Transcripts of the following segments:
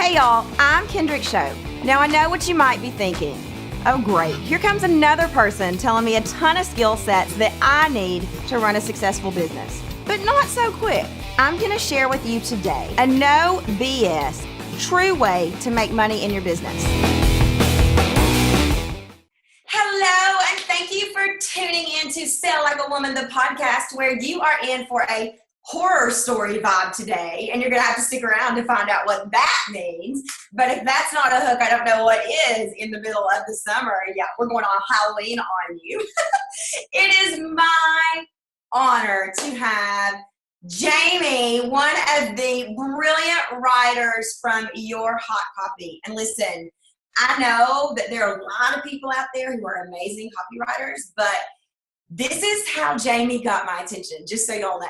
Hey y'all, I'm Kendrick Shope. Now I know what you might be thinking. Oh great, here comes another person telling me a ton of skill sets that I need to run a successful business. But not so quick. I'm gonna share with you today a no BS, true way to make money in your business. Hello, and thank you for tuning in to Sell Like a Woman, the podcast where you are in for a horror story vibe today, and you're gonna have to stick around to find out what that means. But if that's not a hook, I don't know what is in the middle of the summer. Yeah, we're going on Halloween on you. It is my honor to have Jamie, one of the brilliant writers from Your Hot Copy. And listen, I know that there are a lot of people out there who are amazing copywriters, but this is how Jamie got my attention, just so y'all know.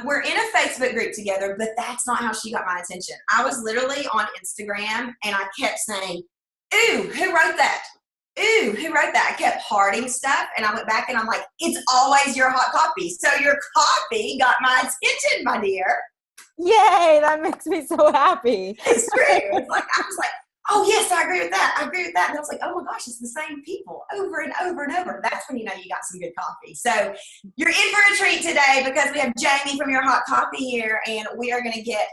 We're in a Facebook group together, but that's not how she got my attention. I was literally on Instagram and I kept saying, ooh, who wrote that? Ooh, who wrote that? I kept hearting stuff and I went back and I'm like, it's always Your Hot Copy. So your copy got my attention, my dear. Yay, that makes me so happy. It's true. It's like, I was like, oh yes, I agree with that. I agree with that. And I was like, oh my gosh, it's the same people over and over and over. That's when you know you got some good coffee. So you're in for a treat today because we have Jamie from Your Hot Copy here, and we are going to get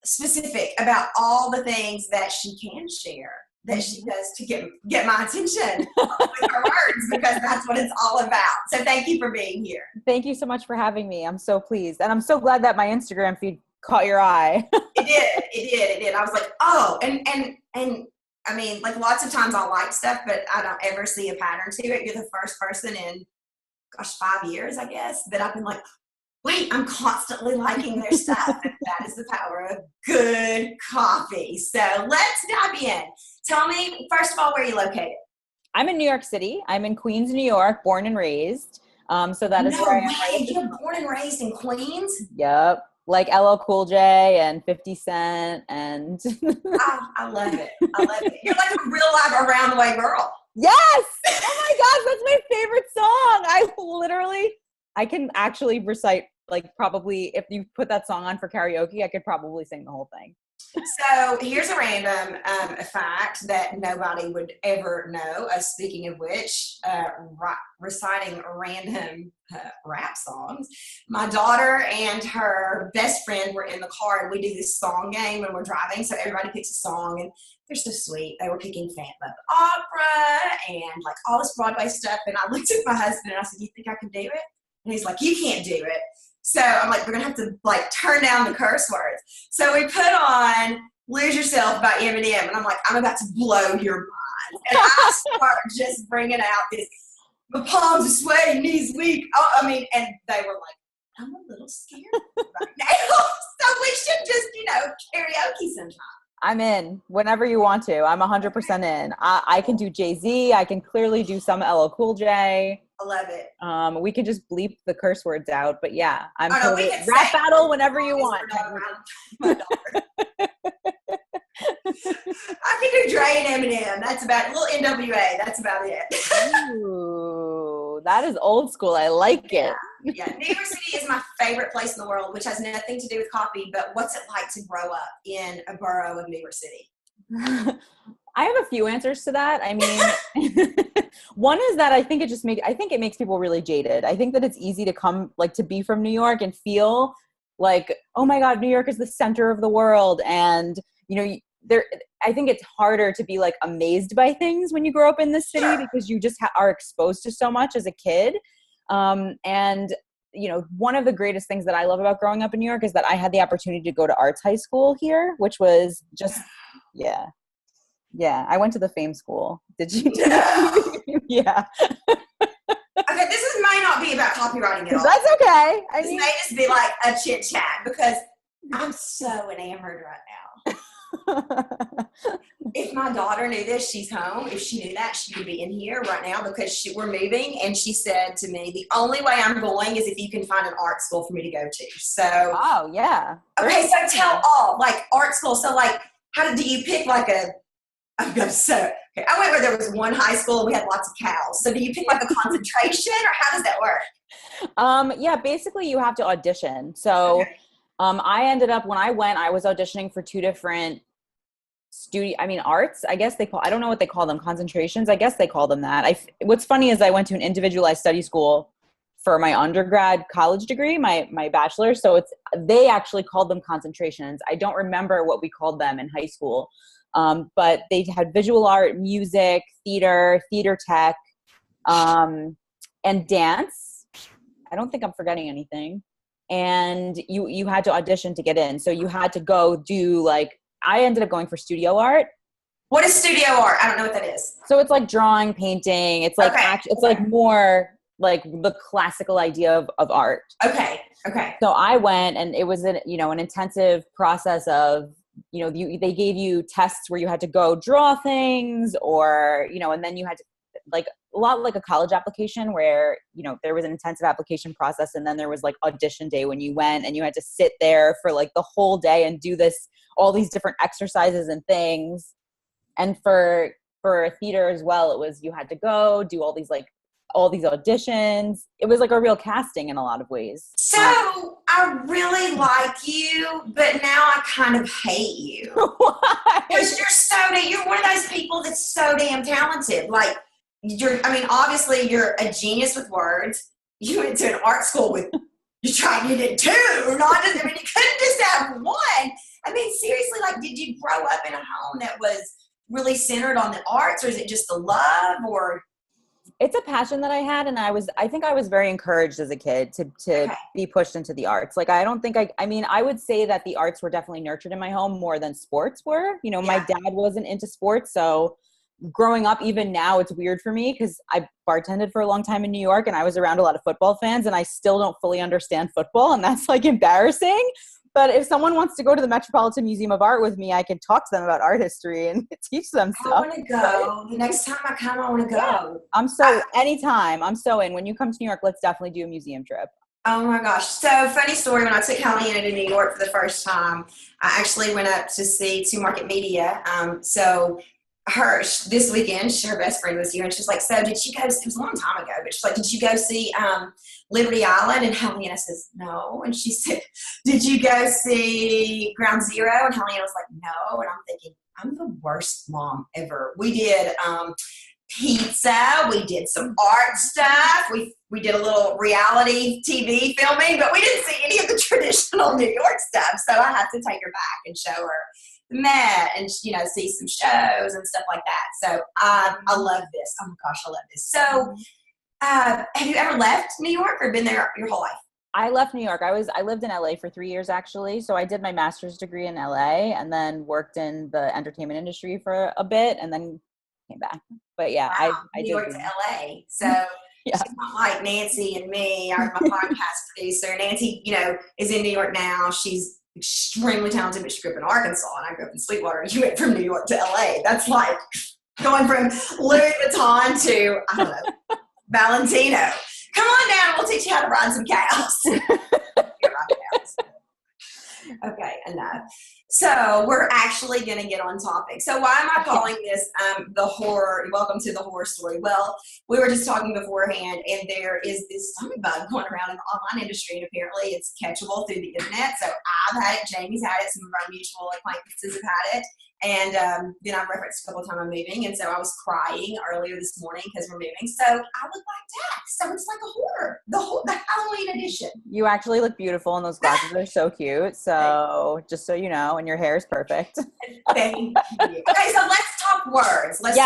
specific about all the things that she can share, that she does to get my attention with her words, because that's what it's all about. So thank you for being here. Thank you so much for having me. I'm so pleased. And I'm so glad that my Instagram feed caught your eye. It did. I was like, oh, and I mean, like lots of times I'll like stuff, but I don't ever see a pattern to it. You're the first person in, 5 years, I guess, that I've been like, wait, I'm constantly liking their stuff. And that is the power of good coffee. So let's dive in. Tell me, first of all, where are you located? I'm in New York City. I'm in Queens, New York, born and raised. So that is where I am. Right. You're born and raised in Queens? Yep. Like LL Cool J and 50 Cent and I love it. I love it. You're like a real live around the way girl. Yes! Oh my gosh, that's my favorite song. I can actually recite, like, probably if you put that song on for karaoke, I could probably sing the whole thing. So here's a random fact that nobody would ever know. Speaking of which, reciting random rap songs. My daughter and her best friend were in the car, and we do this song game when we're driving. So everybody picks a song, and they're so sweet. They were picking Phantom of the Opera and like all this Broadway stuff. And I looked at my husband and I said, "Do you think I can do it?" And he's like, "You can't do it." So I'm like, we're going to have to like turn down the curse words. So we put on Lose Yourself by Eminem. And I'm like, I'm about to blow your mind. And I start just bringing out this, my palms are sweaty, knees weak. And they were like, I'm a little scared right now. So we should just, karaoke sometime. I'm in whenever you want to. I'm 100% in. I can do Jay-Z. I can clearly do some LL Cool J. I love it. We can just bleep the curse words out, but yeah, I'm totally rap battle whenever you want. My daughter. I can do Dre and Eminem. That's about it. A little NWA. That's about it. Ooh, that is old school. I like it. Yeah. New York City is my favorite place in the world, which has nothing to do with coffee, but what's it like to grow up in a borough of New York City? I have a few answers to that. I mean, one is that I think it makes people really jaded. I think that it's easy to come, like, to be from New York and feel like, oh my God, New York is the center of the world. And, I think it's harder to be like amazed by things when you grow up in this city, because you just are exposed to so much as a kid. And one of the greatest things that I love about growing up in New York is that I had the opportunity to go to arts high school here, which was just, yeah. Yeah, I went to the Fame School. Did you? Yeah. Okay, might not be about copywriting at all. That's okay. This may just be like a chit chat, because I'm so enamored right now. If my daughter knew this, she's home. If she knew that, she would be in here right now, because we're moving, and she said to me, the only way I'm going is if you can find an art school for me to go to. So. Oh yeah. Okay, so tell all, like, art school. So like, do you pick like a? I went where there was one high school and we had lots of cows. So do you pick like a concentration, or how does that work? Yeah, basically you have to audition. So okay. I ended up, when I went, I was auditioning for two different arts, I guess I don't know what they call them, concentrations. I guess they call them that. What's funny is I went to an individualized study school for my undergrad college degree, my bachelor's. So they actually called them concentrations. I don't remember what we called them in high school. But they had visual art, music, theater tech, and dance. I don't think I'm forgetting anything. And you had to audition to get in. So you had to go do I ended up going for studio art. What is studio art? I don't know what that is. So it's like drawing, painting. It's like it's like more like the classical idea of art. Okay. So I went, and it was an intensive process of, they gave you tests where you had to go draw things, or, and then you had to a lot like a college application where, there was an intensive application process. And then there was audition day when you went and you had to sit there for the whole day and do all these different exercises and things. And for theater as well, it was, you had to go do all these auditions. It was a real casting in a lot of ways. So I really like you, but now I kind of hate you. Why? Because you're one of those people that's so damn talented. Obviously you're a genius with words. You went to an art school you did two, not just, you couldn't just have one. Seriously, did you grow up in a home that was really centered on the arts, or is it just the love, or? It's a passion that I had, and I think I was very encouraged as a kid to be pushed into the arts. I don't think I would say that the arts were definitely nurtured in my home more than sports were. My dad wasn't into sports, so growing up, even now, it's weird for me because I bartended for a long time in New York, and I was around a lot of football fans, and I still don't fully understand football, and that's embarrassing. But if someone wants to go to the Metropolitan Museum of Art with me, I can talk to them about art history and teach them stuff. I want to go. The next time I come, I want to go. Anytime. I'm so in. When you come to New York, let's definitely do a museum trip. Oh my gosh. So funny story. When I took Helena to New York for the first time, I actually went up to see To Market Media. This weekend, her best friend was here, and she's like, so did you go, it was a long time ago, but she's like, did you go see Liberty Island? And Helena says, no. And she said, did you go see Ground Zero? And Helena was like, no. And I'm thinking, I'm the worst mom ever. We did pizza, we did some art stuff, we did a little reality TV filming, but we didn't see any of the traditional New York stuff. So I had to take her back and show her the Met and, see some shows and stuff like that. So I love this. Oh my gosh, I love this. So have you ever left New York or been there your whole life? I left New York. I lived in LA for 3 years, actually. So I did my master's degree in LA and then worked in the entertainment industry for a bit and then came back. But yeah, wow. I New York to LA. So she's not like Nancy and me, my podcast producer. Nancy, is in New York now. She's extremely talented, but she grew up in Arkansas, and I grew up in Sweetwater. You went from New York to LA. That's like going from Louis Vuitton to, I don't know, Valentino. Come on down, we'll teach you how to ride some cows. Okay, enough. So we're actually going to get on topic. So why am I calling this the horror? Welcome to the horror story. Well, we were just talking beforehand, and there is this stomach bug going around in the online industry, and apparently it's catchable through the internet. So I've had it, Jamie's had it, some of our mutual acquaintances have had it, and then I referenced a couple of times I'm moving, and so I was crying earlier this morning because we're moving. So I look like Dax. So it's like a horror, the Halloween edition. You actually look beautiful, and those glasses are so cute. So just so you know, and your hair is perfect. Thank you. Okay, so let's talk words. Let's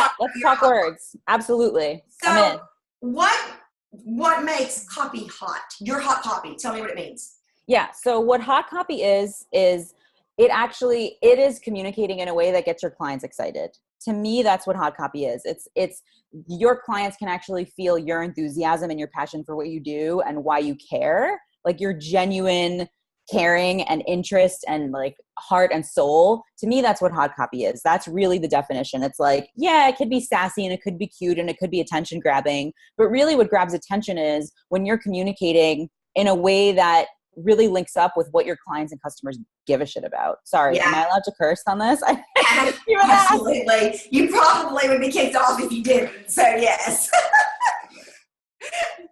talk words. Absolutely. So what makes copy hot? Your hot copy. Tell me what it means. Yeah. So what hot copy is it is communicating in a way that gets your clients excited. To me, that's what hot copy is. It's your clients can actually feel your enthusiasm and your passion for what you do and why you care, like your genuine caring and interest and like heart and soul. To me, that's what hot copy is. That's really the definition. It's like, yeah, it could be sassy and it could be cute and it could be attention grabbing, but really what grabs attention is when you're communicating in a way that really links up with what your clients and customers give a shit about. Sorry, am I allowed to curse on this? Absolutely. You probably would be kicked off if you didn't. So yes.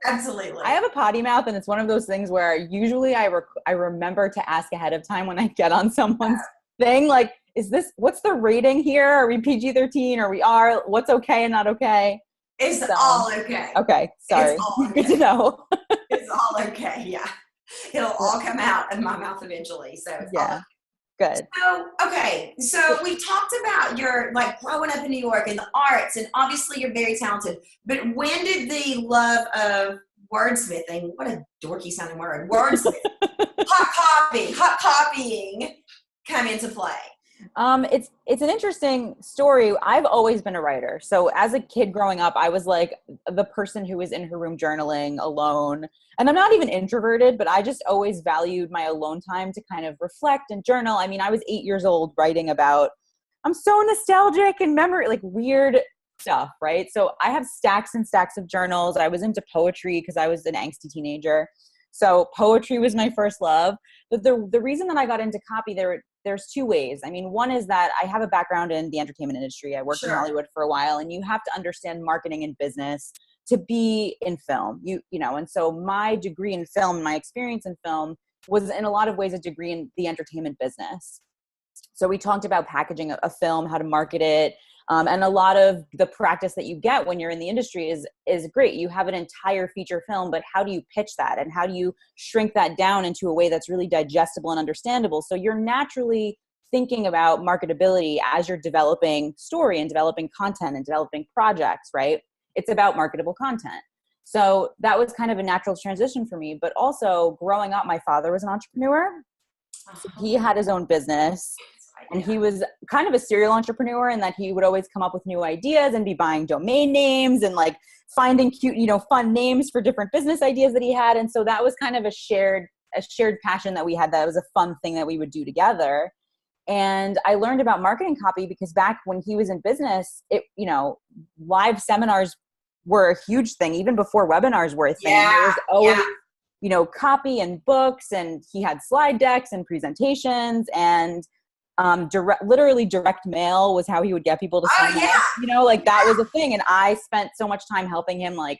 Absolutely. I have a potty mouth, and it's one of those things where usually I remember to ask ahead of time when I get on someone's thing. Like what's the rating here? Are we PG-13? Are we R? What's okay and not okay? It's all okay. Okay. Sorry. It's all okay. Good to know. It's all okay. Yeah. It'll all come out of my mouth eventually. So it's all okay. Good. So, okay. So we talked about your like growing up in New York and the arts, and obviously you're very talented, but when did the love of wordsmithing, what a dorky sounding word, wordsmithing, hot copying come into play? It's an interesting story. I've always been a writer. So as a kid growing up, I was like the person who was in her room journaling alone. And I'm not even introverted, but I just always valued my alone time to kind of reflect and journal. I mean, I was 8 years old writing about, I'm so nostalgic and memory, like weird stuff, right? So I have stacks and stacks of journals. I was into poetry because I was an angsty teenager. So poetry was my first love. But the reason that I got into copy, there's two ways. I mean, one is that I have a background in the entertainment industry. I worked in Hollywood for a while, and you have to understand marketing and business to be in film. You know, and so my degree in film, my experience in film was in a lot of ways a degree in the entertainment business. So we talked about packaging a film, how to market it. And a lot of the practice that you get when you're in the industry is great. You have an entire feature film, but how do you pitch that? And how do you shrink that down into a way that's really digestible and understandable? So you're naturally thinking about marketability as you're developing story and developing content and developing projects, right? It's about marketable content. So that was kind of a natural transition for me. But also growing up, my father was an entrepreneur. So he had his own business. And he was kind of a serial entrepreneur in that he would always come up with new ideas and be buying domain names and like finding cute, fun names for different business ideas that he had. And so that was kind of a shared passion that we had. That was a fun thing that we would do together. And I learned about marketing copy because back when he was in business, live seminars were a huge thing, even before webinars were a thing. There was always, copy and books, and he had slide decks and presentations, and literally direct mail was how he would get people to sign up. That was a thing. And I spent so much time helping him like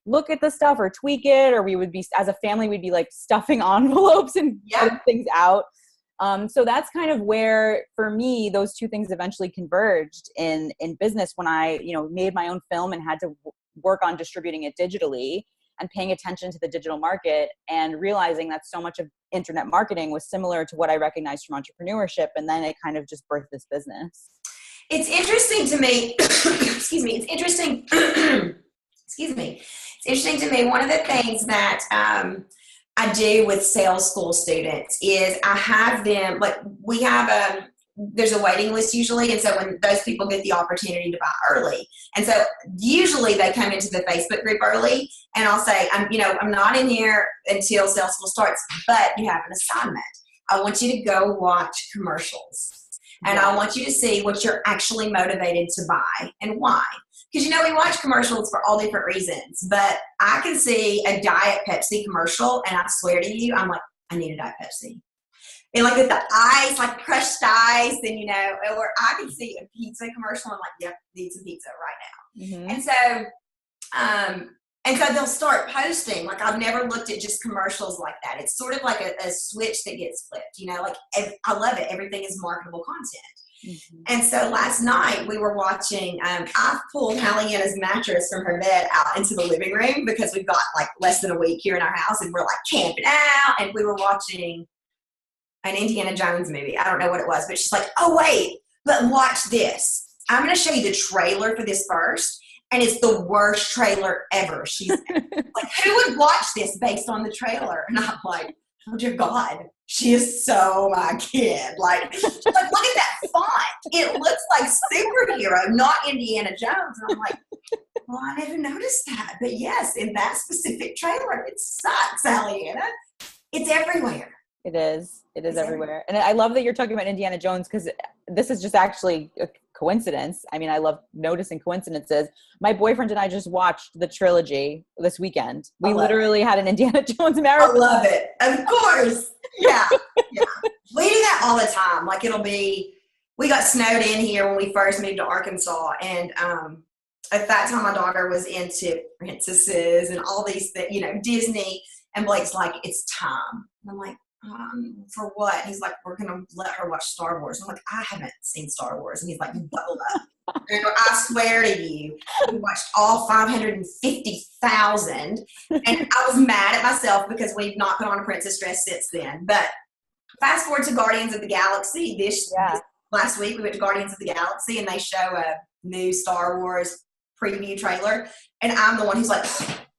look at the stuff or tweak it, or we would be, as a family, we'd be like stuffing envelopes and putting things out. So that's kind of where, for me, those two things eventually converged in business when I, made my own film and had to work on distributing it digitally and paying attention to the digital market and realizing that so much of internet marketing was similar to what I recognized from entrepreneurship. And then it kind of just birthed this business. It's interesting to me, excuse me, it's interesting, excuse me. It's interesting to me. One of the things that I do with sales school students is I have them, like we have there's a waiting list usually. And so when those people get the opportunity to buy early, and so usually they come into the Facebook group early, and I'll say, I'm not in here until sales school starts, but you have an assignment. I want you to go watch commercials, and I want you to see what you're actually motivated to buy and why. Because, we watch commercials for all different reasons, but I can see a Diet Pepsi commercial, and I swear to you, I'm like, I need a Diet Pepsi. And like with the ice, like crushed ice, and or I can see a pizza commercial, and I'm like, yep, need some pizza right now. Mm-hmm. And so they'll start posting. Like I've never looked at just commercials like that. It's sort of like a switch that gets flipped. I love it. Everything is marketable content. Mm-hmm. And so last night we were watching. I pulled Hallianna's mattress from her bed out into the living room because we've got like less than a week here in our house, and we're like camping out, and we were watching an Indiana Jones movie. I don't know what it was, but she's like, oh, wait, but watch this. I'm going to show you the trailer for this first, and it's the worst trailer ever. She's like, who would watch this based on the trailer? And I'm like, oh, dear God, she is so my kid. Like, she's like, look at that font. It looks like superhero, not Indiana Jones. And I'm like, well, I never noticed that. But yes, in that specific trailer, it sucks, Hallianna. It's everywhere. It is. It is everywhere. And I love that you're talking about Indiana Jones, because this is just actually a coincidence. I mean, I love noticing coincidences. My boyfriend and I just watched the trilogy this weekend. We literally had an Indiana Jones marathon. I love it. Of course. Yeah. We do that all the time. Like we got snowed in here when we first moved to Arkansas. And at that time, my daughter was into princesses and all these things, Disney. And Blake's like, it's time. And I'm like, For what? He's like, we're going to let her watch Star Wars. I'm like, I haven't seen Star Wars. And he's like, buckle up. And I swear to you, we watched all 550,000. And I was mad at myself because we've not put on a princess dress since then. But fast forward to Guardians of the Galaxy. This last week, we went to Guardians of the Galaxy, and they show a new Star Wars preview trailer. And I'm the one who's like,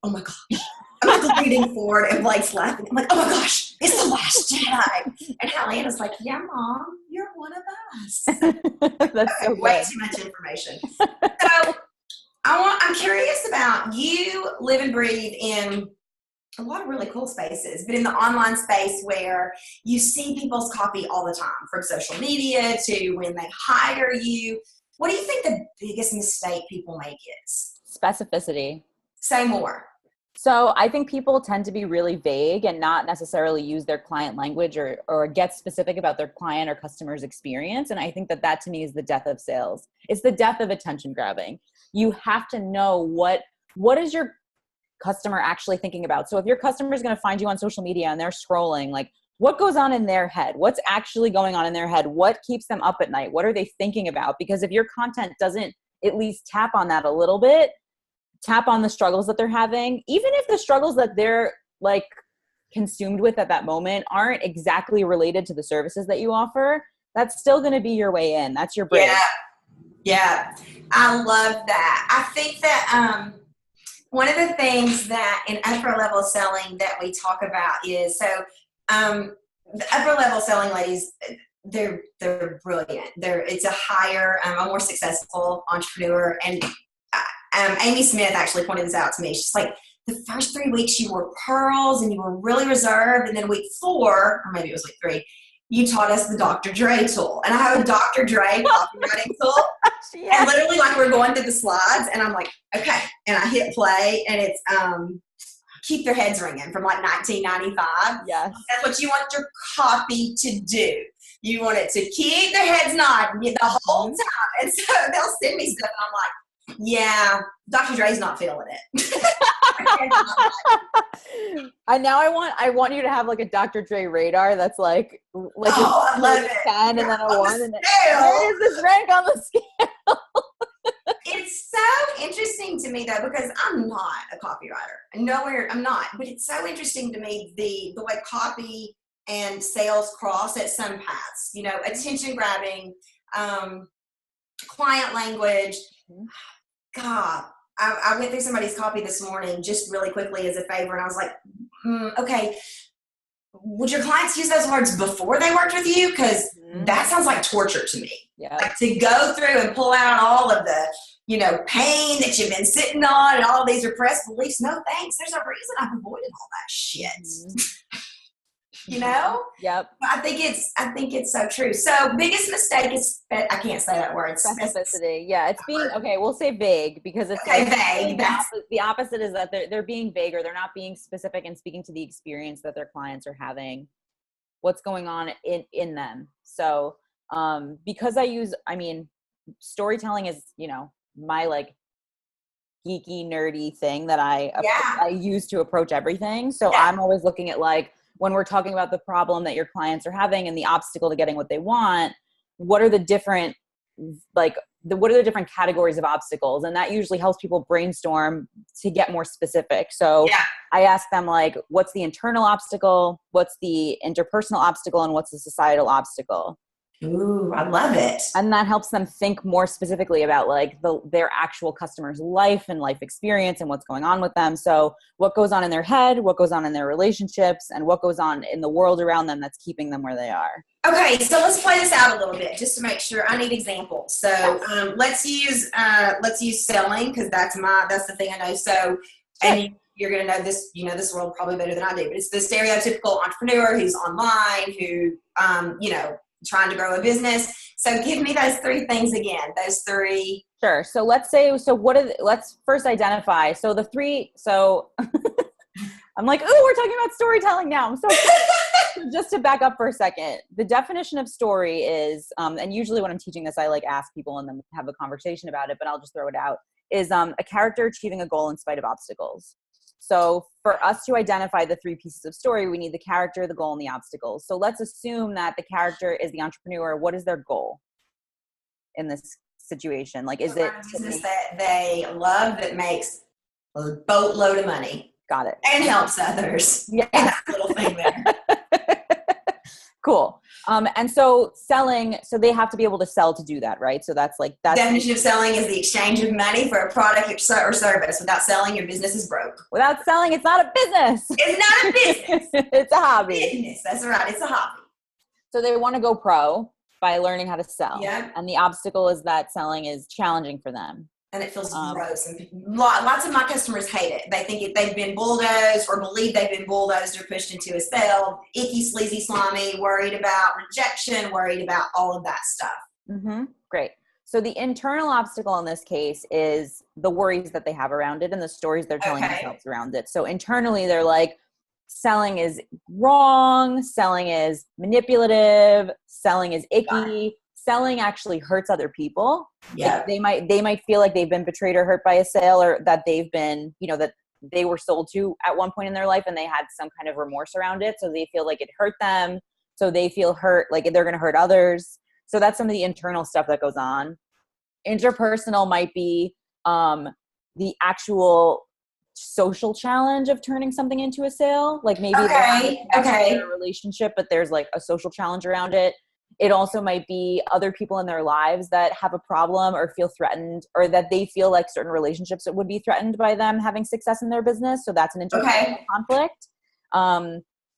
oh my gosh. I'm like leaning forward, and Blake's laughing. I'm like, oh my gosh, it's the Last Jedi. And Helena's like, yeah, Mom, you're one of us. That's so way too much information. So I'm curious about, you live and breathe in a lot of really cool spaces, but in the online space where you see people's copy all the time, from social media to when they hire you. What do you think the biggest mistake people make is? Specificity. Say more. So I think people tend to be really vague and not necessarily use their client language or get specific about their client or customer's experience. And I think that to me is the death of sales. It's the death of attention grabbing. You have to know what is your customer actually thinking about. So if your customer is going to find you on social media and they're scrolling, like, what goes on in their head? What's actually going on in their head? What keeps them up at night? What are they thinking about? Because if your content doesn't at least tap on that a little bit, tap on the struggles that they're having, even if the struggles that they're like consumed with at that moment aren't exactly related to the services that you offer, that's still going to be your way in. That's your bridge. Yeah. I love that. I think that one of the things that in upper level selling that we talk about is, the upper level selling ladies, they're brilliant. It's a higher, a more successful entrepreneur. And Amy Smith actually pointed this out to me. She's like, the first 3 weeks you wore pearls and you were really reserved. And then week 4, or maybe it was week 3, you taught us the Dr. Dre tool. And I have a Dr. Dre copywriting tool. And literally, like, we're going through the slides and I'm like, okay. And I hit play, and it's Keep Their Heads Ringing from like 1995. Yes. That's what you want your copy to do. You want it to keep their heads nodding the whole time. And so they'll send me stuff and I'm like, yeah, Dr. Dre's not feeling it. And now I want you to have like a Dr. Dre radar that's like I love it. 10 and then a 1 and where is this rank on the scale? It's so interesting to me though, because I'm not a copywriter. Nowhere, I'm not. But it's so interesting to me the way copy and sales cross at some paths. You know, attention grabbing, client language. God, I went through somebody's copy this morning just really quickly as a favor, and I was like, okay, would your clients use those words before they worked with you? Because that sounds like torture to me. Yeah. Like, to go through and pull out all of the, pain that you've been sitting on and all these repressed beliefs. No thanks. There's a reason I've avoided all that shit. Yep. I think it's so true. So biggest mistake is, I can't say that word. Specificity. Yeah. It's being, okay, we'll say vague, because it's vague. The opposite is that they're being vague, or they're not being specific and speaking to the experience that their clients are having, what's going on in them. So, because storytelling is, my like geeky, nerdy thing that I use to approach everything. So I'm always looking at, like, when we're talking about the problem that your clients are having and the obstacle to getting what they want, what are the different, what are the different categories of obstacles? And that usually helps people brainstorm to get more specific. So I ask them, like, what's the internal obstacle? What's the interpersonal obstacle? And what's the societal obstacle? Ooh, I love it. And that helps them think more specifically about, like, their actual customer's life and life experience and what's going on with them. So what goes on in their head, what goes on in their relationships, and what goes on in the world around them that's keeping them where they are. Okay, so let's play this out a little bit just to make sure. I need examples. So let's use selling, because that's the thing I know. So, and you're going to know this, this world probably better than I do, but it's the stereotypical entrepreneur who's online, who, trying to grow a business. So give me those 3 things again, those 3. Sure. So let's first identify. So the 3, I'm like, oh, we're talking about storytelling now. I'm so So just to back up for a second, the definition of story is, and usually when I'm teaching this, I like ask people and then have a conversation about it, but I'll just throw it out, is a character achieving a goal in spite of obstacles. So for us to identify the three pieces of story, we need the character, the goal, and the obstacles. So let's assume that the character is the entrepreneur. What is their goal in this situation? Like, is it a business that they love that makes a boatload of money? Got it. And helps others. Yeah. That little thing there. Cool. And so selling, so they have to be able to sell to do that, right? So that's definition of selling is the exchange of money for a product or service. Without selling, your business is broke. Without selling, it's not a business. It's not a business. It's a hobby. Business. That's right. It's a hobby. So they want to go pro by learning how to sell. Yep. And the obstacle is that selling is challenging for them. And it feels gross. And lots of my customers hate it. They think they've been bulldozed or believe they've been bulldozed or pushed into a sale. Icky, sleazy, slimy, worried about rejection, worried about all of that stuff. Mm-hmm. Great. So the internal obstacle in this case is the worries that they have around it and the stories they're telling themselves around it. So internally, they're like, selling is wrong, selling is manipulative, selling is icky. Selling actually hurts other people. Yeah. Like they might feel like they've been betrayed or hurt by a sale, or that they've been, that they were sold to at one point in their life and they had some kind of remorse around it. So they feel like it hurt them. So they feel hurt, like they're going to hurt others. So that's some of the internal stuff that goes on. Interpersonal might be the actual social challenge of turning something into a sale. Like maybe they're in a relationship, but there's like a social challenge around it. It also might be other people in their lives that have a problem or feel threatened, or that they feel like certain relationships that would be threatened by them having success in their business. So that's an interpersonal conflict.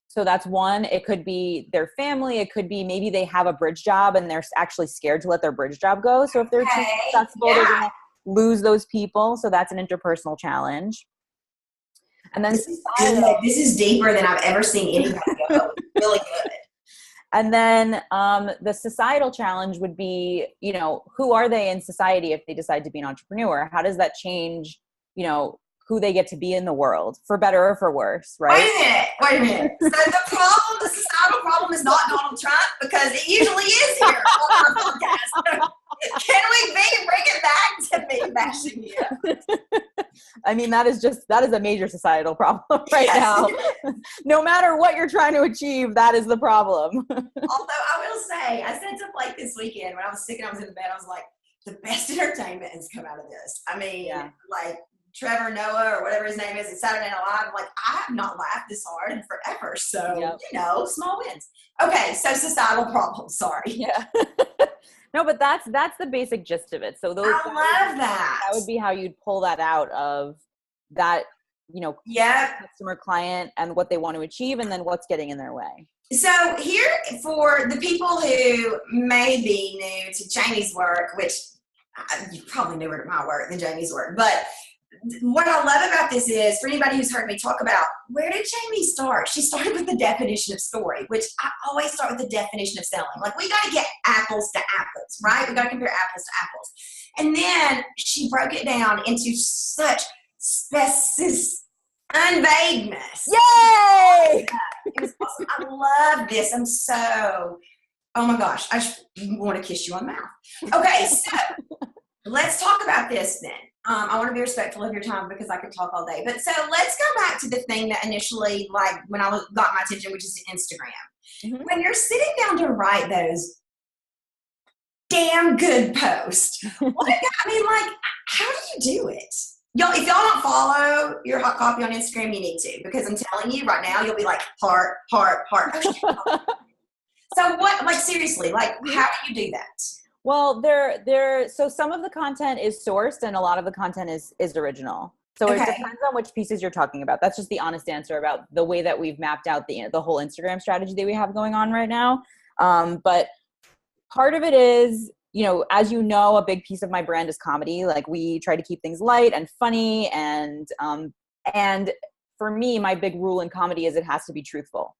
So that's one. It could be their family. It could be maybe they have a bridge job and they're actually scared to let their bridge job go. So if they're too successful, they're going to lose those people. So that's an interpersonal challenge. And then this is deeper than I've ever seen anybody go. Really good. And then the societal challenge would be, who are they in society if they decide to be an entrepreneur? How does that change, who they get to be in the world, for better or for worse, right? Wait a minute. So the societal problem is not Donald Trump, because it usually is here on our podcast. Can we bring it back to me bashing you? I mean, that is a major societal problem right now. No matter what you're trying to achieve, that is the problem. Although I will say, I said something like this weekend when I was sick and I was in the bed, I was like, the best entertainment has come out of this. I mean, like Trevor Noah or whatever his name is, it's Saturday Night Live. I'm like, I have not laughed this hard in forever. So, small wins. Okay, so societal problems. Sorry. Yeah. No, but that's the basic gist of it. So I love that. That would be how you'd pull that out of that, customer client and what they want to achieve, and then what's getting in their way. So here, for the people who may be new to Jamie's work, which you probably newer to my work than Jamie's work, but what I love about this is, for anybody who's heard me talk about, where did Jamie start? She started with the definition of story, which I always start with the definition of selling. Like, we got to get apples to apples, right? We got to compare apples to apples. And then she broke it down into such and vagueness. Yay! It was awesome. I love this. Oh my gosh, I just want to kiss you on the mouth. Okay, so let's talk about this then. I want to be respectful of your time because I could talk all day. But so let's go back to the thing that initially, like when got my attention, which is Instagram. Mm-hmm. When you're sitting down to write those damn good posts, how do you do it? Y'all, if y'all don't follow your hot copy on Instagram, you need to, because I'm telling you right now, you'll be like, heart. So seriously, how do you do that? Well, so some of the content is sourced and a lot of the content is original. So it depends on which pieces you're talking about. That's just the honest answer about the way that we've mapped out the whole Instagram strategy that we have going on right now. But part of it is, as a big piece of my brand is comedy. Like, we try to keep things light and funny. And for me, my big rule in comedy is it has to be truthful.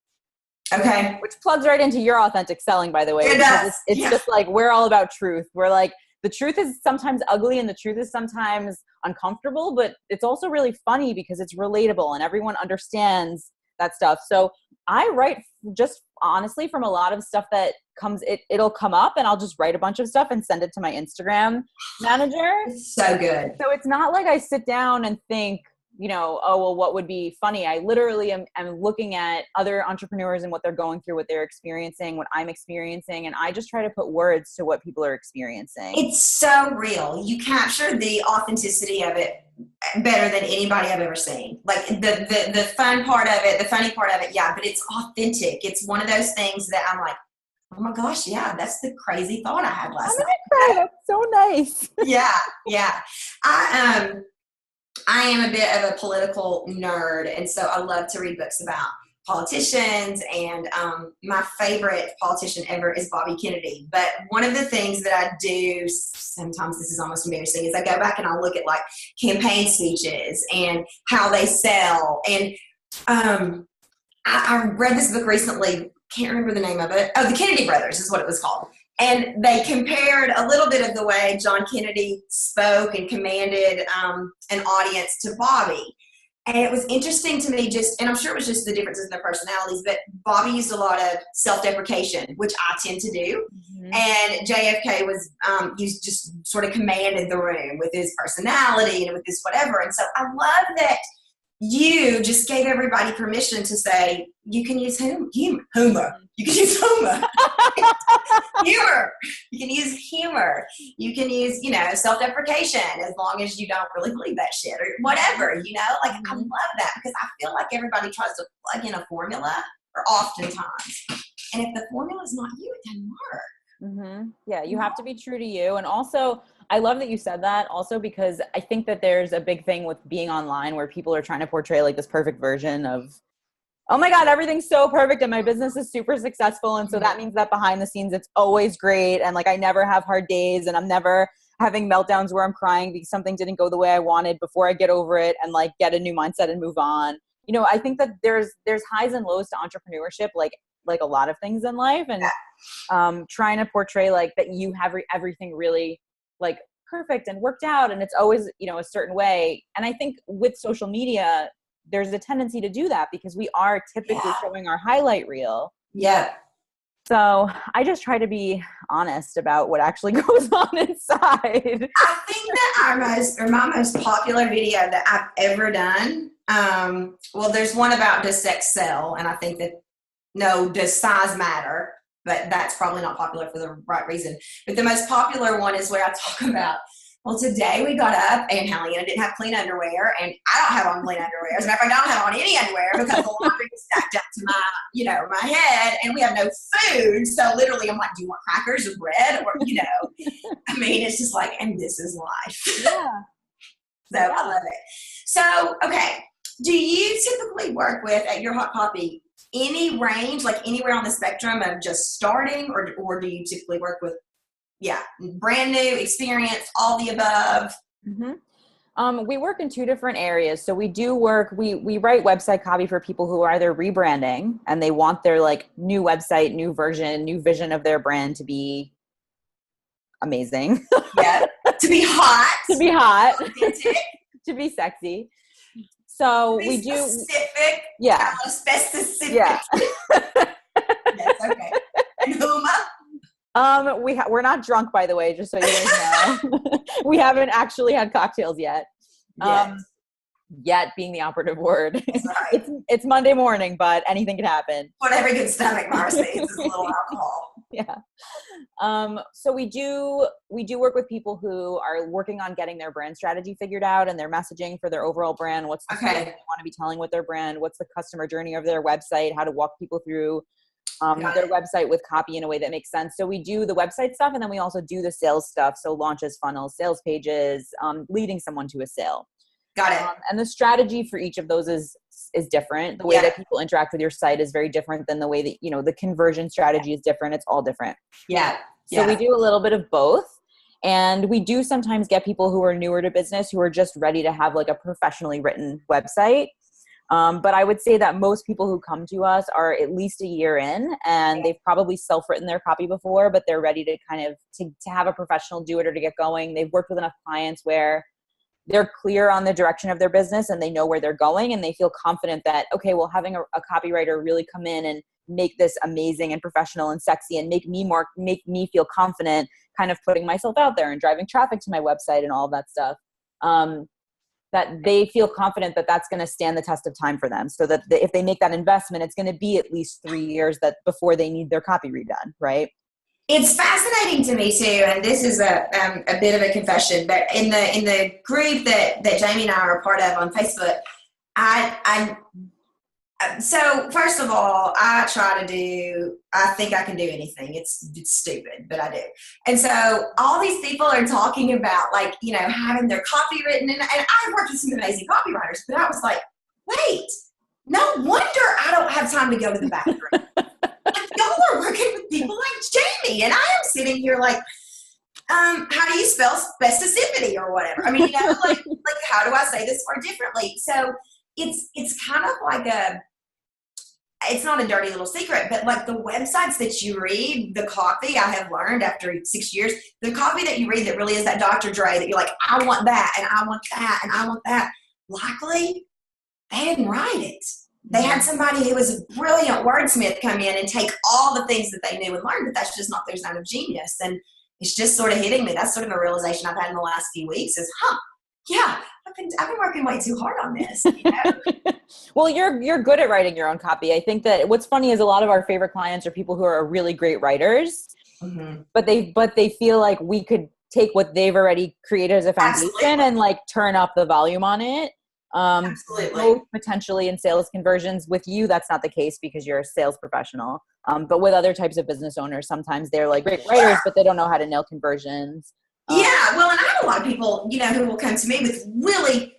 Okay. Which plugs right into your authentic selling, by the way. It does. It's just like, we're all about truth. We're like, the truth is sometimes ugly and the truth is sometimes uncomfortable, but it's also really funny because it's relatable and everyone understands that stuff. So I write just honestly from a lot of stuff that comes, it'll come up and I'll just write a bunch of stuff and send it to my Instagram manager. So good. So it's not like I sit down and think, oh, well, what would be funny? I literally am looking at other entrepreneurs and what they're going through, what they're experiencing, what I'm experiencing. And I just try to put words to what people are experiencing. It's so real. You capture the authenticity of it better than anybody I've ever seen. Like the fun part of it, the funny part of it. Yeah, but it's authentic. It's one of those things that I'm like, oh my gosh, yeah, that's the crazy thought I had last night. Cry. That's so nice. Yeah. I am a bit of a political nerd, and so I love to read books about politicians, and my favorite politician ever is Bobby Kennedy. But one of the things that I do, sometimes this is almost embarrassing, is I go back and I look at like campaign speeches and how they sell. And I read this book recently, can't remember the name of it. Oh, The Kennedy Brothers is what it was called. And they compared a little bit of the way John Kennedy spoke and commanded an audience to Bobby. And it was interesting to me and I'm sure it was just the differences in their personalities, but Bobby used a lot of self-deprecation, which I tend to do. Mm-hmm. And JFK was, just sort of commanded the room with his personality and with his whatever. And so I love that you just gave everybody permission to say, you can use humor. You can use humor. Humor. You can use humor. You can use, self-deprecation, as long as you don't really believe that shit or whatever, Like, I love that, because I feel like everybody tries to plug in a formula, or oftentimes. And if the formula is not you, it doesn't work. Mm-hmm. Yeah, you have to be true to you. And also, I love that you said that also, because I think that there's a big thing with being online where people are trying to portray like this perfect version of, oh my God, everything's so perfect and my business is super successful. And so that means that behind the scenes, it's always great. And like, I never have hard days, and I'm never having meltdowns where I'm crying because something didn't go the way I wanted, before I get over it and like get a new mindset and move on. I think that there's highs and lows to entrepreneurship, like a lot of things in life, and trying to portray like that you have everything really like perfect and worked out, and it's always a certain way. And I think with social media, there's a tendency to do that because we are typically showing our highlight reel. Yeah. So I just try to be honest about what actually goes on inside. I think that my most popular video that I've ever done, there's one about, does sex sell? And I think that, no, does size matter? But that's probably not popular for the right reason. But the most popular one is where I talk about, well, today we got up and Helena didn't have clean underwear, and I don't have on clean underwear. As a matter of fact, I don't have on any underwear because the laundry is stacked up to my, my head, and we have no food. So literally I'm like, do you want crackers or bread? Or, I mean, it's just like, and this is life. Yeah. So I love it. So, okay. Do you typically work with, at your Hot Copy, any range, like anywhere on the spectrum of just starting, or do you typically work with, brand new, experience, all the above? Mm-hmm. We work in two different areas. So we do work, we write website copy for people who are either rebranding and they want their like new website, new version, new vision of their brand to be amazing. Yeah. To be hot. To be hot. Authentic. To be sexy. So be we do specific. Yeah. Specific. Yeah. Yes, okay. And Huma? We're not drunk, by the way, just so you guys know. We haven't actually had cocktails yet. Yet being the operative word. Right. It's Monday morning, but anything could happen. What every good stomach virus needs is a little alcohol. Yeah. So we do work with people who are working on getting their brand strategy figured out and their messaging for their overall brand. What's the story they want to be telling with their brand? What's the customer journey of their website? How to walk people through their website with copy in a way that makes sense. So we do the website stuff, and then we also do the sales stuff. So launches, funnels, sales pages, leading someone to a sale. Got it. And the strategy for each of those is different. The way that people interact with your site is very different than the way that, the conversion strategy is different. It's all different. Yeah. So we do a little bit of both. And we do sometimes get people who are newer to business who are just ready to have like a professionally written website. But I would say that most people who come to us are at least a year in, and they've probably self-written their copy before, but they're ready to kind of to have a professional do it or to get going. They've worked with enough clients where they're clear on the direction of their business and they know where they're going, and they feel confident that, okay, well, having a copywriter really come in and make this amazing and professional and sexy and make me feel confident kind of putting myself out there and driving traffic to my website and all of that stuff. that they feel confident that that's going to stand the test of time for them. So that if they make that investment, it's going to be at least 3 years that before they need their copy redone. Right. It's fascinating to me too, and this is a bit of a confession, but in the group that Jamie and I are a part of on Facebook, so first of all, I think I can do anything. It's stupid, but I do. And so all these people are talking about like, you know, having their copy written, and I've worked with some amazing copywriters, but I was like, wait, no wonder I don't have time to go to the bathroom. Like, y'all are working with people like Jamie, and I am sitting here like, how do you spell specificity or whatever? I mean, you know, like how do I say this word differently? So it's kind of like it's not a dirty little secret, but like the websites that you read, the copy I have learned after 6 years, the copy that you read that really is that Dr. Dre that you're like, I want that, and I want that, and I want that. Likely, they didn't write it. They had somebody who was a brilliant wordsmith come in and take all the things that they knew and learn, but that's just not their zone of genius. And it's just sort of hitting me. That's sort of a realization I've had in the last few weeks is, yeah, I've been working way too hard on this. You know? Well, you're good at writing your own copy. I think that what's funny is a lot of our favorite clients are people who are really great writers, but they feel like we could take what they've already created as a foundation and like turn up the volume on it. Both potentially in sales conversions. With you, that's not the case because you're a sales professional. But with other types of business owners, sometimes they're like great writers, but they don't know how to nail conversions. Yeah, well, and I have a lot of people, you know, who will come to me with really,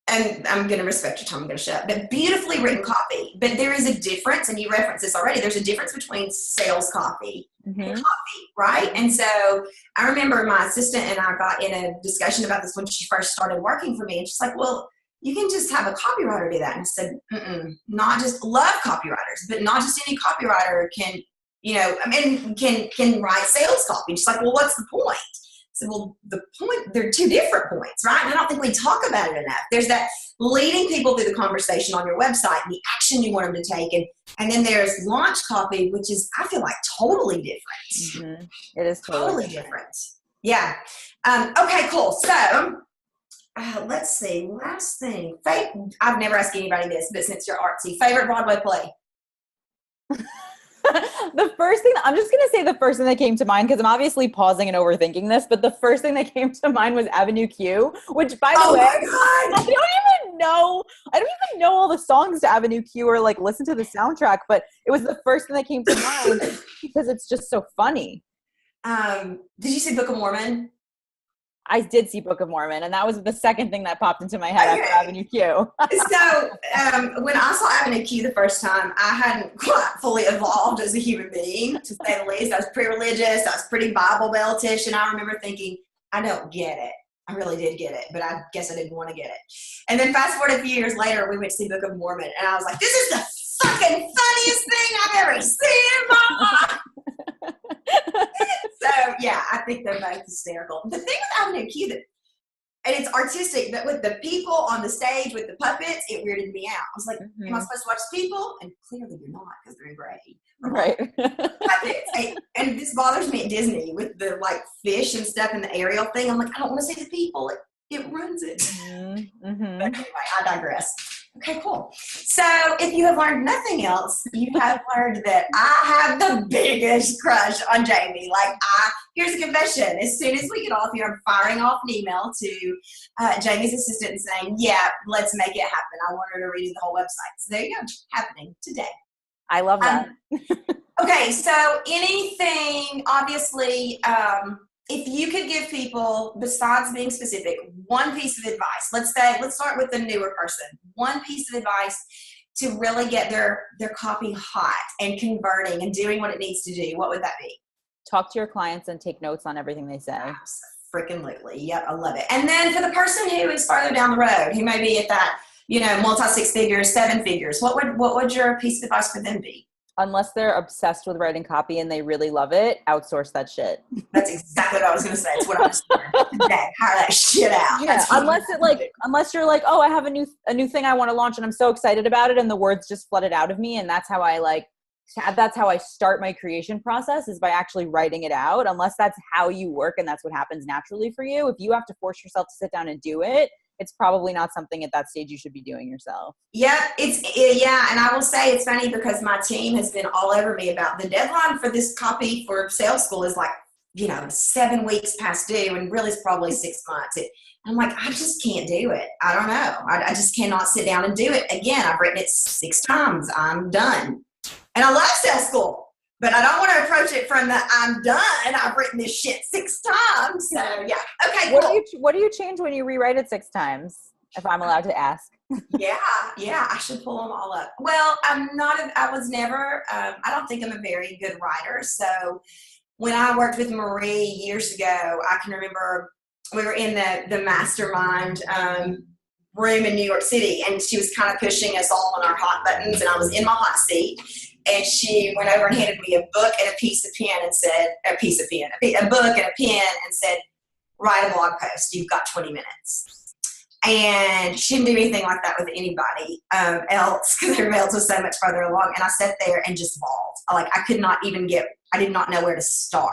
and I'm going to respect your time, I'm going to shut up, but beautifully written copy. But there is a difference, and you referenced this already, there's a difference between sales copy and copy, right? And so I remember my assistant and I got in a discussion about this when she first started working for me, and she's like, well, you can just have a copywriter do that. And I said, not just love copywriters, but not just any copywriter can, you know, I mean, can write sales copy. She's like, well, what's the point? I said, well, the point, they're two different points, right? And I don't think we talk about it enough. There's that leading people through the conversation on your website, the action you want them to take. And then there's launch copy, which is, I feel like, totally different. It is totally different. Yeah. Okay, cool. So let's see. Last thing. I've never asked anybody this, but since you're artsy, favorite Broadway play? The first thing, I'm just going to say the first thing that came to mind, because I'm obviously pausing and overthinking this, but the first thing that came to mind was Avenue Q, which by the way, I don't even know all the songs to Avenue Q or like listen to the soundtrack, but it was the first thing that came to mind because it's just so funny. Did you see Book of Mormon? I did see Book of Mormon, and that was the second thing that popped into my head after Avenue Q. So when I saw Avenue Q the first time, I hadn't quite fully evolved as a human being, to say the least. I was pretty religious. I was pretty Bible Belt-ish, and I remember thinking, I don't get it. I really did get it, but I guess I didn't want to get it. And then fast forward a few years later, we went to see Book of Mormon, and I was like, this is the fucking funniest thing I've ever seen in my life. So yeah, I think they're both hysterical. The thing with Avenue Q, and it's artistic, but with the people on the stage with the puppets, it weirded me out. I was like, am I supposed to watch people? And clearly you're not, because they're gray. Right. Puppets. And this bothers me at Disney with the like fish and stuff and the Ariel thing. I'm like, I don't want to see the people. It ruins it. But anyway, I digress. Okay, cool. So if you have learned nothing else, you have learned that I have the biggest crush on Jamie. Like, here's a confession. As soon as we get off here, I'm firing off an email to Jamie's assistant and saying, yeah, let's make it happen. I want her to read the whole website. So there you go. Happening today. I love that. Okay, so anything, obviously, if you could give people, besides being specific, one piece of advice, let's start with the newer person, one piece of advice to really get their copy hot and converting and doing what it needs to do, what would that be? Talk to your clients and take notes on everything they say. Freaking-lutely. Yep, I love it. And then for the person who is farther down the road, who may be at that, multi 6 figures, 7 figures, what would your piece of advice for them be? Unless they're obsessed with writing copy and they really love it, outsource that shit. That's exactly what I was going to say. It's what I was doing today. Hire that shit out. Yeah, unless you're like, oh, I have a new thing I want to launch and I'm so excited about it, and the words just flooded out of me, and that's how I start my creation process, is by actually writing it out. Unless that's how you work and that's what happens naturally for you, if you have to force yourself to sit down and do it, it's probably not something at that stage you should be doing yourself. Yeah, and I will say it's funny because my team has been all over me about the deadline for this copy for sales school is like, 7 weeks past due, and really it's probably 6 months. I'm like, I just can't do it. I don't know. I just cannot sit down and do it. Again, I've written it 6 times. I'm done. And I love sales school, but I don't want to approach it from the I'm done. I've written this shit 6 times. So yeah. Okay, cool. What do you change when you rewrite it 6 times, if I'm allowed to ask? Yeah. I should pull them all up. Well, I don't think I'm a very good writer. So when I worked with Marie years ago, I can remember we were in the mastermind room in New York City, and she was kind of pushing us all on our hot buttons, and I was in my hot seat, and she went over and handed me a book and a piece of pen and said, a book and a pen and said, write a blog post. You've got 20 minutes. And she didn't do anything like that with anybody else because everybody else was so much farther along. And I sat there and just bawled. I did not know where to start.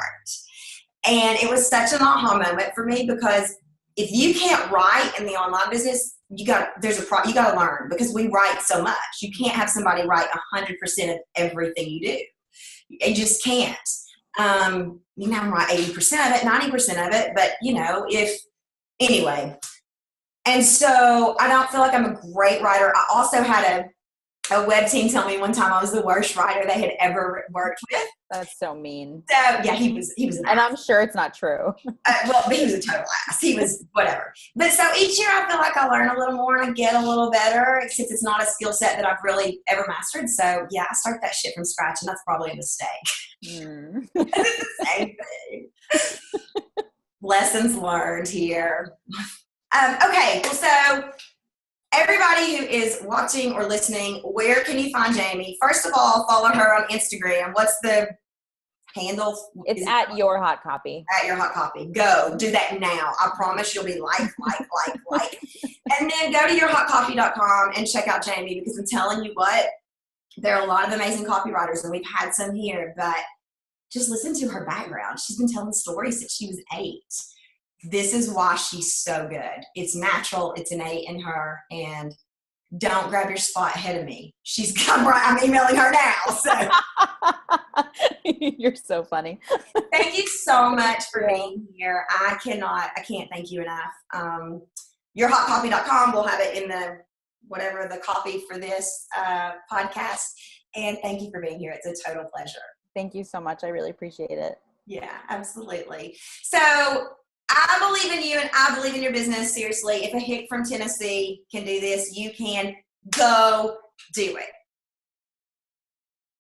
And it was such an aha moment for me because if you can't write in the online business, you got to learn because we write so much. You can't have somebody write 100% of everything you do. You just can't. You can have them write 80% of it, 90% of it, but anyway. And so I don't feel like I'm a great writer. I also had a web team tell me one time I was the worst writer they had ever worked with. That's so mean. So yeah, he was an and ass. I'm sure it's not true. But he was a total ass. He was whatever. But so each year I feel like I learn a little more and I get a little better, except it's not a skill set that I've really ever mastered. So yeah, I start that shit from scratch, and that's probably a mistake. It's the same thing. Lessons learned here. Okay, well, so everybody who is watching or listening, where can you find Jamie? First of all, follow her on Instagram. What's the handle? It's at Your Hot Copy. At Your Hot Copy. Go. Do that now. I promise you'll be like. And then go to yourhotcopy.com and check out Jamie, because I'm telling you what, there are a lot of amazing copywriters, and we've had some here, but just listen to her background. She's been telling stories since she was 8. This is why she's so good. It's natural. It's innate in her. And don't grab your spot ahead of me. I'm emailing her now. So you're so funny. Thank you so much for being here. I can't thank you enough. Yourhotcopy.com. We'll have it in the copy for this podcast. And thank you for being here. It's a total pleasure. Thank you so much. I really appreciate it. Yeah, absolutely. So I believe in you and I believe in your business. Seriously, if a hick from Tennessee can do this, you can. Go do it.